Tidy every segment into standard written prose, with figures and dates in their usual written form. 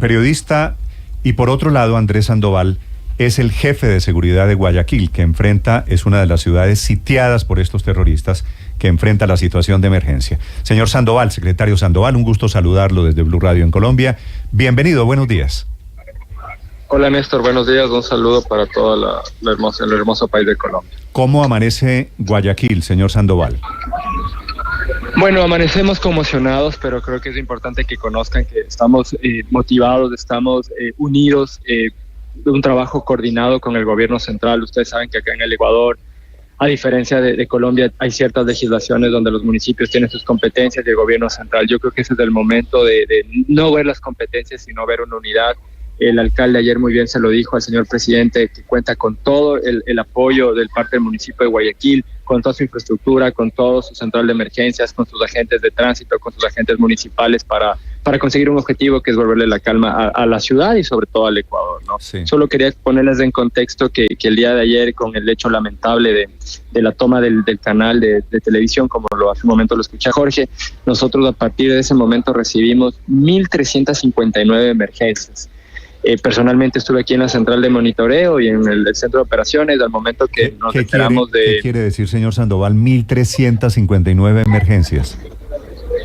periodista, y por otro lado, Andrés Sandoval es el jefe de seguridad de Guayaquil, es una de las ciudades sitiadas por estos terroristas, que enfrenta la situación de emergencia. Señor Sandoval, secretario Sandoval, un gusto saludarlo desde Blue Radio en Colombia. Bienvenido, buenos días. Hola Néstor, buenos días, un saludo para todo el hermoso país de Colombia. ¿Cómo amanece Guayaquil, señor Sandoval? Bueno, amanecemos conmocionados, pero creo que es importante que conozcan que estamos motivados, estamos unidos, de un trabajo coordinado con el gobierno central. Ustedes saben que acá en el Ecuador, a diferencia de Colombia, hay ciertas legislaciones donde los municipios tienen sus competencias y el gobierno central. Yo creo que ese es el momento de no ver las competencias, sino ver una unidad. El alcalde ayer muy bien se lo dijo al señor presidente, que cuenta con todo el apoyo del parte del municipio de Guayaquil, con toda su infraestructura, con todo su central de emergencias, con sus agentes de tránsito, con sus agentes municipales para conseguir un objetivo que es volverle la calma a la ciudad y sobre todo al Ecuador, ¿no? Sí. Solo quería ponerles en contexto que el día de ayer, con el hecho lamentable de la toma del canal de televisión, como hace un momento lo escuché a Jorge, nosotros a partir de ese momento recibimos 1.359 emergencias. Personalmente estuve aquí en la central de monitoreo y en el centro de operaciones al momento que nos enteramos de... ¿Qué quiere decir, señor Sandoval, 1.359 emergencias?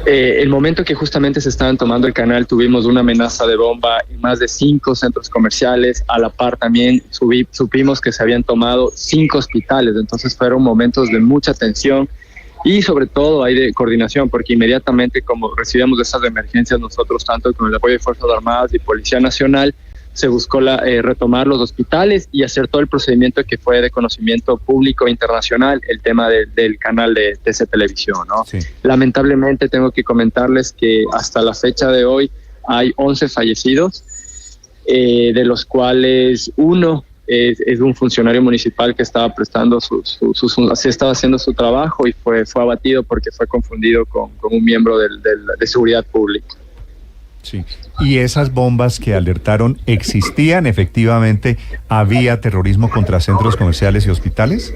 El momento que justamente se estaban tomando el canal, tuvimos una amenaza de bomba en más de 5 centros comerciales. A la par también supimos que se habían tomado 5 hospitales, entonces fueron momentos de mucha tensión y sobre todo hay de coordinación, porque inmediatamente como recibíamos esas emergencias nosotros, tanto con el apoyo de Fuerzas Armadas y Policía Nacional, se buscó retomar los hospitales y hacer todo el procedimiento que fue de conocimiento público e internacional, el tema del canal de TC Televisión, ¿no? Sí. Lamentablemente tengo que comentarles que hasta la fecha de hoy hay 11 fallecidos, de los cuales uno es un funcionario municipal que estaba prestando estaba haciendo su trabajo y fue abatido porque fue confundido con un miembro de seguridad pública. Sí. ¿Y esas bombas que alertaron existían efectivamente? ¿Había terrorismo contra centros comerciales y hospitales?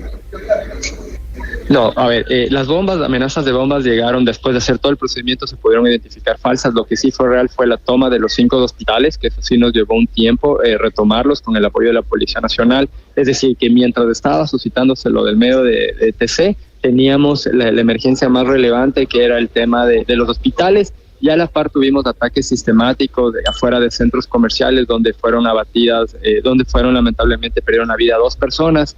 No, a ver, las amenazas de bombas llegaron después de hacer todo el procedimiento, se pudieron identificar falsas. Lo que sí fue real fue la toma de los 5 hospitales, que eso sí nos llevó un tiempo retomarlos con el apoyo de la Policía Nacional. Es decir, que mientras estaba suscitándose lo del medio de TC, teníamos la emergencia más relevante, que era el tema de los hospitales. Y a la par tuvimos ataques sistemáticos afuera de centros comerciales donde fueron abatidas, lamentablemente perdieron la vida 2 personas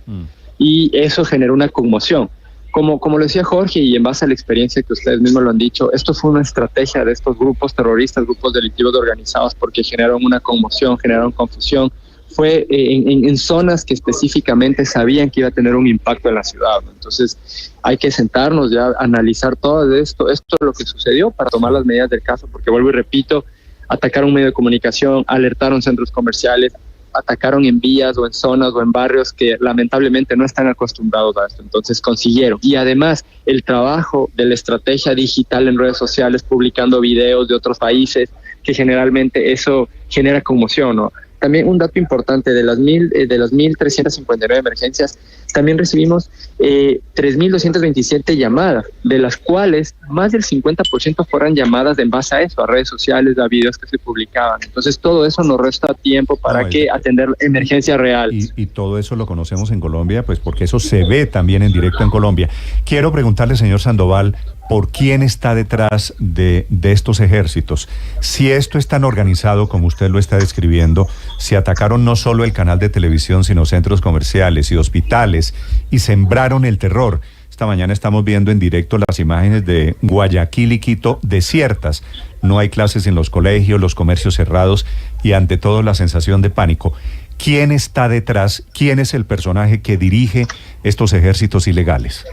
y eso generó una conmoción. Como lo decía Jorge y en base a la experiencia que ustedes mismos lo han dicho, esto fue una estrategia de estos grupos terroristas, grupos delictivos organizados, porque generaron una conmoción, generaron confusión. Fue en zonas que específicamente sabían que iba a tener un impacto en la ciudad, ¿no? Entonces hay que sentarnos ya, analizar todo esto es lo que sucedió para tomar las medidas del caso, porque vuelvo y repito, atacaron un medio de comunicación, alertaron centros comerciales, atacaron en vías o en zonas o en barrios que lamentablemente no están acostumbrados a esto, entonces consiguieron. Y además el trabajo de la estrategia digital en redes sociales, publicando videos de otros países, que generalmente eso genera conmoción, ¿no? También un dato importante, de las 1.359 emergencias, también recibimos 3.227 llamadas, de las cuales más del 50% fueron llamadas en base a eso, a redes sociales, a videos que se publicaban. Entonces todo eso nos resta tiempo para atender emergencias reales. Y todo eso lo conocemos en Colombia, pues porque eso se ve también en directo en Colombia. Quiero preguntarle, señor Sandoval, ¿por quién está detrás de estos ejércitos? Si esto es tan organizado como usted lo está describiendo, si atacaron no solo el canal de televisión, sino centros comerciales y hospitales, y sembraron el terror. Esta mañana estamos viendo en directo las imágenes de Guayaquil y Quito desiertas. No hay clases en los colegios, los comercios cerrados y ante todo la sensación de pánico. ¿Quién está detrás? ¿Quién es el personaje que dirige estos ejércitos ilegales?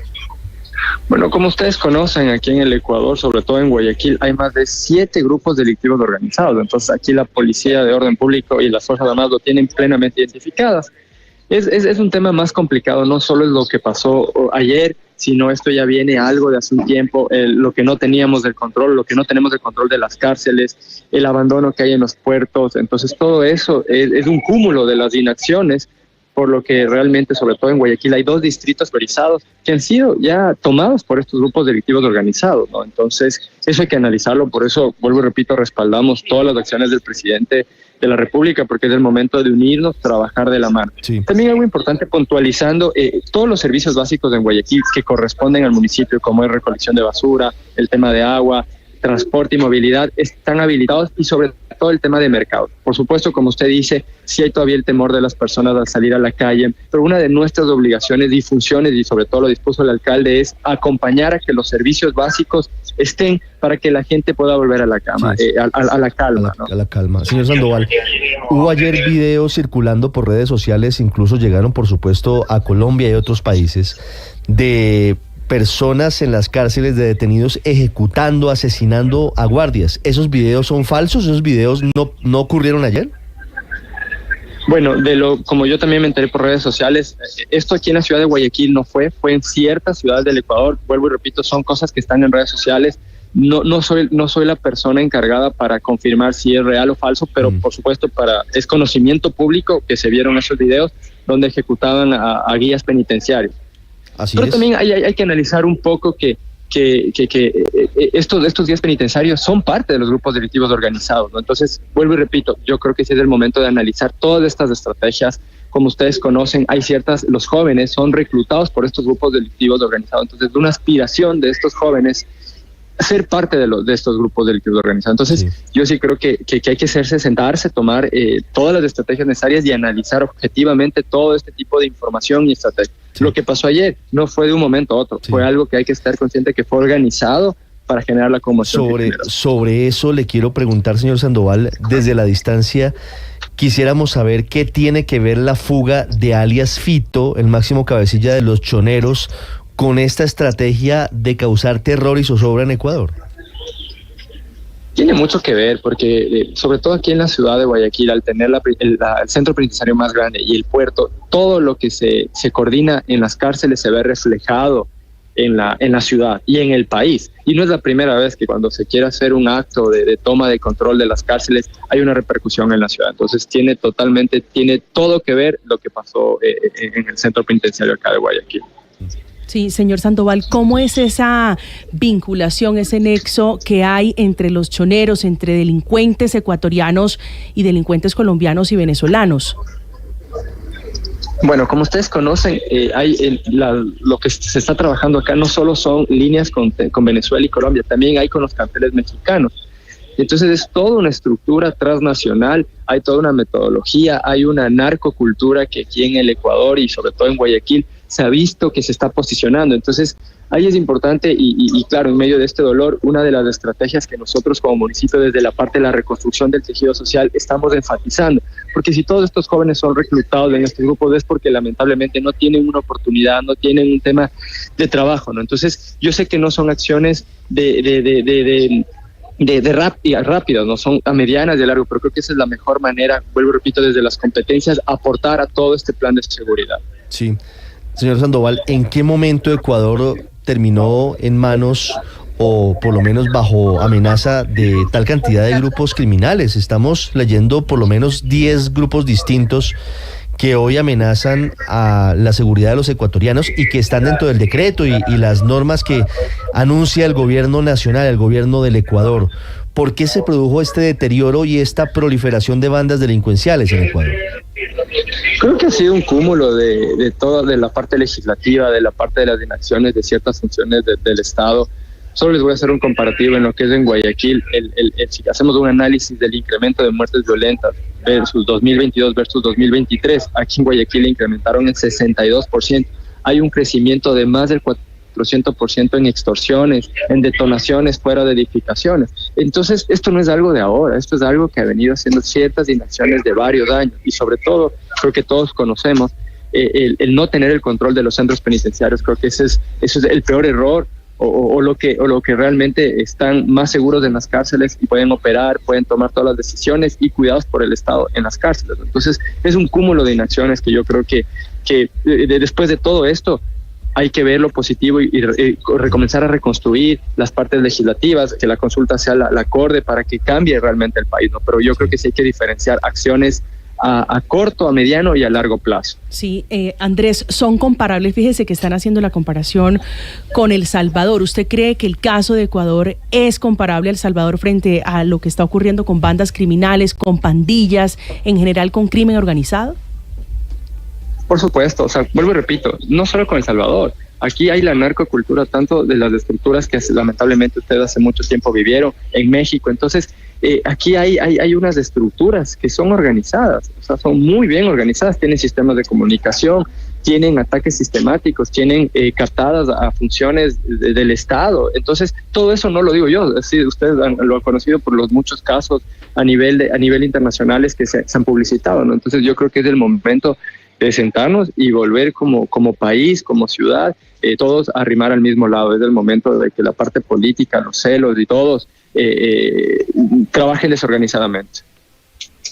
Bueno, como ustedes conocen, aquí en el Ecuador, sobre todo en Guayaquil, hay más de 7 grupos delictivos organizados. Entonces aquí la Policía de Orden Público y las Fuerzas Armadas lo tienen plenamente identificadas. Es un tema más complicado, no solo es lo que pasó ayer, sino esto ya viene algo de hace un tiempo, lo que no teníamos del control, lo que no tenemos del control de las cárceles, el abandono que hay en los puertos. Entonces todo eso es un cúmulo de las inacciones por lo que realmente, sobre todo en Guayaquil, hay 2 distritos priorizados que han sido ya tomados por estos grupos delictivos organizados, ¿no? Entonces, eso hay que analizarlo, por eso, vuelvo y repito, respaldamos todas las acciones del presidente de la República, porque es el momento de unirnos, trabajar de la mano. Sí. También algo importante, puntualizando todos los servicios básicos en Guayaquil que corresponden al municipio, como es recolección de basura, el tema de agua, transporte y movilidad, están habilitados, y sobre todo el tema de mercado. Por supuesto, como usted dice, sí hay todavía el temor de las personas al salir a la calle, pero una de nuestras obligaciones y funciones, y sobre todo lo dispuso el alcalde, es acompañar a que los servicios básicos estén para que la gente pueda volver a la cama, Sí. a la calma. A la calma. Señor Sandoval, hubo ayer videos circulando por redes sociales, incluso llegaron, por supuesto, a Colombia y otros países, de personas en las cárceles, de detenidos ejecutando, asesinando a guardias. ¿Esos videos son falsos? ¿Esos videos no ocurrieron ayer? Bueno, como yo también me enteré por redes sociales, esto aquí en la ciudad de Guayaquil no fue en ciertas ciudades del Ecuador. Vuelvo y repito, son cosas que están en redes sociales. No soy la persona encargada para confirmar si es real o falso, pero por supuesto es conocimiento público que se vieron esos videos donde ejecutaban a guías penitenciarios. Así Pero es. también hay que analizar un poco que estos guías penitenciarios son parte de los grupos delictivos organizados, ¿no? Entonces, vuelvo y repito, yo creo que ese es el momento de analizar todas estas estrategias. Como ustedes conocen, los jóvenes son reclutados por estos grupos delictivos organizados. Entonces, una aspiración de estos jóvenes ser parte de estos grupos delictivos organizados. Entonces, Sí. Yo sí creo que hay que sentarse, tomar todas las estrategias necesarias y analizar objetivamente todo este tipo de información y estrategia. Sí. Lo que pasó ayer no fue de un momento a otro, Sí. fue algo que hay que estar consciente que fue organizado para generar la conmoción. Sobre eso le quiero preguntar, señor Sandoval, desde la distancia, quisiéramos saber qué tiene que ver la fuga de alias Fito, el máximo cabecilla de los choneros, con esta estrategia de causar terror y zozobra en Ecuador. Tiene mucho que ver porque sobre todo aquí en la ciudad de Guayaquil, al tener el centro penitenciario más grande y el puerto, todo lo que se coordina en las cárceles se ve reflejado en la ciudad y en el país. Y no es la primera vez que cuando se quiere hacer un acto de toma de control de las cárceles hay una repercusión en la ciudad. Entonces tiene todo que ver lo que pasó en el centro penitenciario acá de Guayaquil. Sí, señor Sandoval, ¿cómo es esa vinculación, ese nexo que hay entre los choneros, entre delincuentes ecuatorianos y delincuentes colombianos y venezolanos? Bueno, como ustedes conocen, lo que se está trabajando acá no solo son líneas con Venezuela y Colombia, también hay con los carteles mexicanos. Entonces es toda una estructura transnacional, hay toda una metodología, hay una narcocultura que aquí en el Ecuador y sobre todo en Guayaquil se ha visto que se está posicionando. Entonces ahí es importante y claro, en medio de este dolor, una de las estrategias que nosotros como municipio desde la parte de la reconstrucción del tejido social estamos enfatizando, porque si todos estos jóvenes son reclutados en estos grupos es porque lamentablemente no tienen una oportunidad, no tienen un tema de trabajo, ¿no? Entonces yo sé que no son acciones rápidas, no son a medianas y a largo, pero creo que esa es la mejor manera, vuelvo y repito, desde las competencias, aportar a todo este plan de seguridad. Sí. Señor Sandoval, ¿en qué momento Ecuador terminó en manos o por lo menos bajo amenaza de tal cantidad de grupos criminales? Estamos leyendo por lo menos 10 grupos distintos que hoy amenazan a la seguridad de los ecuatorianos y que están dentro del decreto y las normas que anuncia el gobierno nacional, el gobierno del Ecuador. ¿Por qué se produjo este deterioro y esta proliferación de bandas delincuenciales en Ecuador? Creo que ha sido un cúmulo de toda de la parte legislativa, de la parte de las inacciones de ciertas funciones del Estado. Solo les voy a hacer un comparativo en lo que es en Guayaquil. Si hacemos un análisis del incremento de muertes violentas versus 2022 versus 2023, aquí en Guayaquil incrementaron en 62%. Hay un crecimiento de más del 400% en extorsiones, en detonaciones fuera de edificaciones. Entonces, esto no es algo de ahora, esto es algo que ha venido haciendo ciertas inacciones de varios años y sobre todo, creo que todos conocemos el no tener el control de los centros penitenciarios. Creo que eso es el peor error o lo que realmente están más seguros en las cárceles y pueden operar, pueden tomar todas las decisiones y cuidados por el Estado en las cárceles. Entonces, es un cúmulo de inacciones que yo creo que después de todo esto, hay que ver lo positivo y recomenzar a reconstruir las partes legislativas, que la consulta sea la acorde para que cambie realmente el país, ¿no? Pero yo creo que sí hay que diferenciar acciones a corto, a mediano y a largo plazo. Sí, Andrés, son comparables, fíjese que están haciendo la comparación con El Salvador. ¿Usted cree que el caso de Ecuador es comparable a El Salvador frente a lo que está ocurriendo con bandas criminales, con pandillas, en general con crimen organizado? Por supuesto, o sea, vuelvo y repito, no solo con El Salvador. Aquí hay la narcocultura, tanto de las estructuras que lamentablemente ustedes hace mucho tiempo vivieron en México. Entonces, aquí hay unas estructuras que son organizadas, o sea, son muy bien organizadas, tienen sistemas de comunicación, tienen ataques sistemáticos, tienen captadas a funciones del Estado. Entonces, todo eso no lo digo yo, es decir, ustedes lo han conocido por los muchos casos a nivel internacionales que se han publicitado, ¿no? Entonces, yo creo que es el momento de sentarnos y volver como país, como ciudad, todos a arrimar al mismo lado. Es el momento de que la parte política, los celos y todos trabajen desorganizadamente.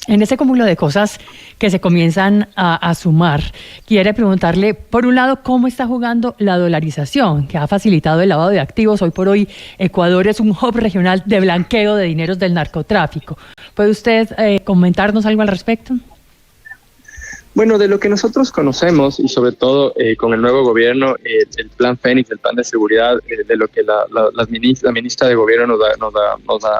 En ese cúmulo de cosas que se comienzan a sumar, quiere preguntarle, por un lado, ¿cómo está jugando la dolarización, que ha facilitado el lavado de activos? Hoy por hoy, Ecuador es un hub regional de blanqueo de dineros del narcotráfico. ¿Puede usted comentarnos algo al respecto? Bueno, de lo que nosotros conocemos y sobre todo con el nuevo gobierno, el plan Fénix, el plan de seguridad, de lo que la ministra de gobierno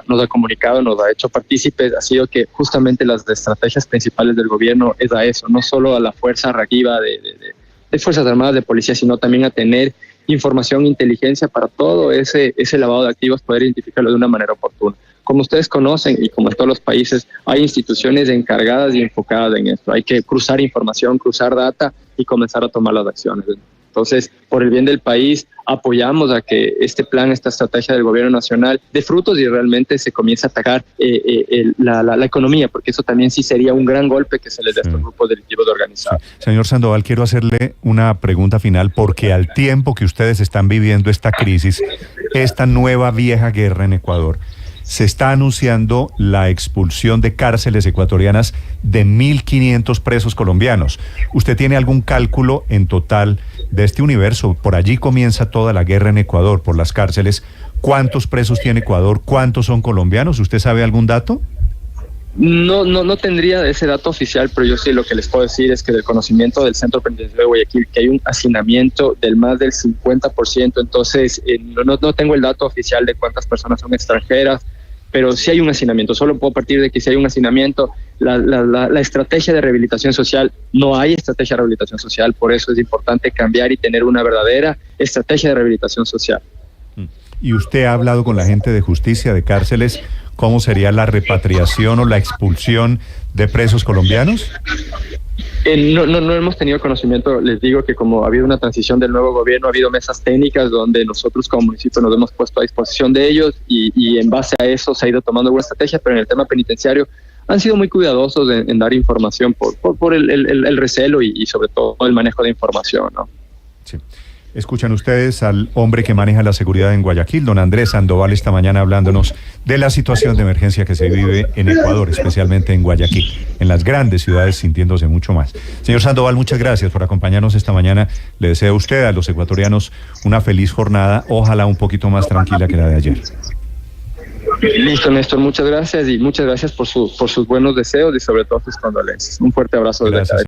nos ha comunicado, nos ha hecho partícipes, ha sido que justamente las estrategias principales del gobierno es a eso, no solo a la fuerza reactiva de Fuerzas Armadas, de Policía, sino también a tener información e inteligencia para todo ese lavado de activos, poder identificarlo de una manera oportuna. Como ustedes conocen y como en todos los países, hay instituciones encargadas y enfocadas en esto. Hay que cruzar información, cruzar data y comenzar a tomar las acciones. Entonces, por el bien del país, apoyamos a que este plan, esta estrategia del gobierno nacional dé frutos y realmente se comience a atacar la economía, porque eso también sí sería un gran golpe que se les dé a estos grupos delictivos organizados. Sí. Señor Sandoval, quiero hacerle una pregunta final, porque al tiempo que ustedes están viviendo esta crisis, esta nueva vieja guerra en Ecuador, se está anunciando la expulsión de cárceles ecuatorianas de 1.500 presos colombianos. ¿Usted tiene algún cálculo en total de este universo? Por allí comienza toda la guerra en Ecuador, por las cárceles. ¿Cuántos presos tiene Ecuador? ¿Cuántos son colombianos? ¿Usted sabe algún dato? No tendría ese dato oficial, pero yo sí lo que les puedo decir es que del conocimiento del Centro Penitenciario de Guayaquil, que hay un hacinamiento del más del 50%, entonces no tengo el dato oficial de cuántas personas son extranjeras, pero sí hay un hacinamiento. Solo puedo partir de que si hay un hacinamiento, la estrategia de rehabilitación social, no hay estrategia de rehabilitación social, por eso es importante cambiar y tener una verdadera estrategia de rehabilitación social. ¿Y usted ha hablado con la gente de justicia, de cárceles, cómo sería la repatriación o la expulsión de presos colombianos? No hemos tenido conocimiento. Les digo que como ha habido una transición del nuevo gobierno, ha habido mesas técnicas donde nosotros como municipio nos hemos puesto a disposición de ellos y en base a eso se ha ido tomando una estrategia, pero en el tema penitenciario han sido muy cuidadosos en dar información por el recelo y sobre todo el manejo de información, ¿no? Sí. Escuchan ustedes al hombre que maneja la seguridad en Guayaquil, don Andrés Sandoval, esta mañana hablándonos de la situación de emergencia que se vive en Ecuador, especialmente en Guayaquil, en las grandes ciudades sintiéndose mucho más. Señor Sandoval, muchas gracias por acompañarnos esta mañana. Le deseo a usted, a los ecuatorianos, una feliz jornada, ojalá un poquito más tranquila que la de ayer. Listo, Néstor, muchas gracias y muchas gracias por sus buenos deseos y sobre todo sus condolencias. Un fuerte abrazo desde acá.